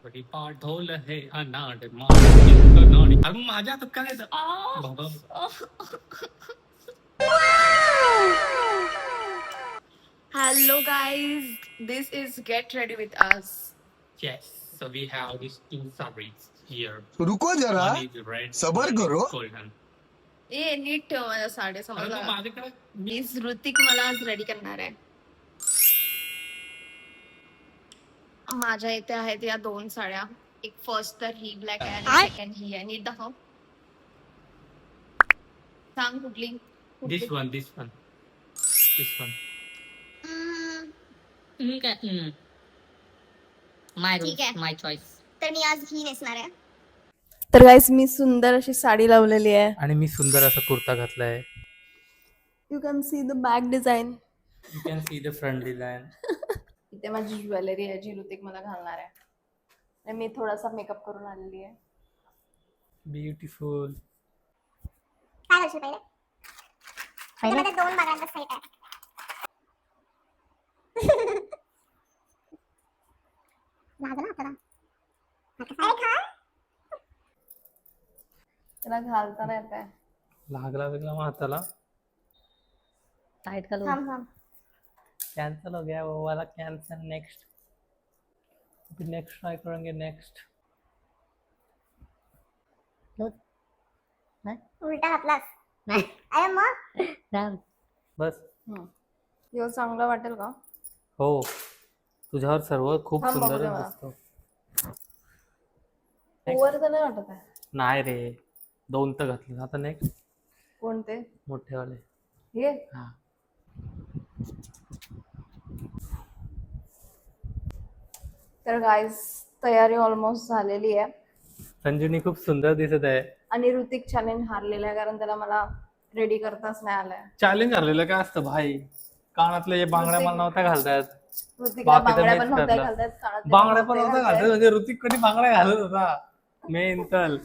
बडीपा ढोल है अनाड नाडी अरे माझ्या हातात काय येतं? बाबा Hello guys, this is Get Ready with Us. yes so we have these two saris here रुको जरा one is red सबर one करो. is golden ए नीट ठेव माझ्या साडे अरे समजा. मग माझ्याकडे मीच ऋतिक मला आज रेडी करणार आहे. माझ्या इथे आहेत या दोन साड्या. एक फर्स्ट तर ही ब्लॅक आहे आणि सेकंड ही आहे. नीट दाखव. सांग कुठली? this one ठीक आहे माय ठीक आहे. माय चॉईस. तर मी आज ही नेसणार आहे. तर गाईस मी सुंदर अशी साडी लावलेली आहे. आणि मी सुंदर असा कुर्ता घातलाय. You can see the back design. You can see the front design. इथे माझी ज्वेलरी आहे जी ऋतिक मला घालणार आहे. आणि मी थोडासा मेकअप करून आलेली आहे. ब्युटिफुल. काय घालशील पहिले? त्यामध्ये दोन बागांचा सेट आहे. लागला आता ना. अरे खा. त्याला घालताना येत आहे. लागला वेगला मग हाताला. टाइट करो. थांब थांब. कैंसिल हो गया वो वाला. कैंसिल. नेक्स्ट अभी नेक्स्ट ट्राई करेंगे. नेक्स्ट उलटा घातलास. नाही अरे मग राम. बस. ह्यो चांगला वाटेल का? हो तुझ्यावर सर्व खूप थांब सुंदर बघूया मला. दिसतो. ओव्हर तर नाही वाटत आहे. नाही रे दोन तर घातले. आता नेक्स्ट कोणते? मोठेवाले. हे हा तर गाईज तयारी ऑलमोस्ट झालेली आहे. संजूनी खूप सुंदर दिसत आहे. आणि ऋतिक चॅलेंज हारलेला आहे कारण त्याला मला रेडी करताच नाही आलाय. चॅलेंज झालेलं काय असतं भाई. कानातले हे बांगड्या मला नव्हत्या घालतात. ऋतिकला बाकी तर बांगड्या मीच पण नव्हत्या ठरलं. घालतात, कानातले बांगड्या पण नव्हते नव्हत्या घालतात म्हणजे ऋतिक कधी बांगड्या घालत होता. मेंटल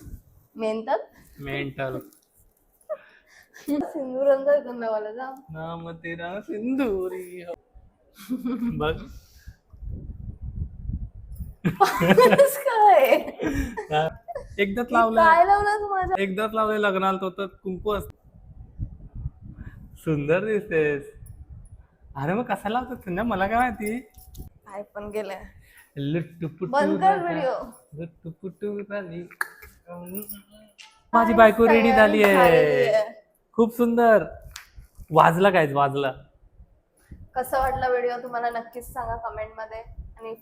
मेहनत सिंदूर अंदर गंगावाला जा. नाम तेरा सिंदूरी हो. बघ काय एकदाच लावलं. काय लावलं तू माझ्या? एकदाच लावले लग्नाला तो तर कुंकू असत. सुंदर दिसतेस. अरे मग कसा लावतात संध्या मला काय माहिती. काय पण गेलंय. लुटपुटू बंद कर व्हिडिओ. लुटपुटू झाली. माझी बायको रेडी झाली आहे. खूप सुंदर. वाजला काय वाजला. कसा वाटला व्हिडिओ तुम्हाला नक्कीच सांगा कमेंट मध्ये. आणि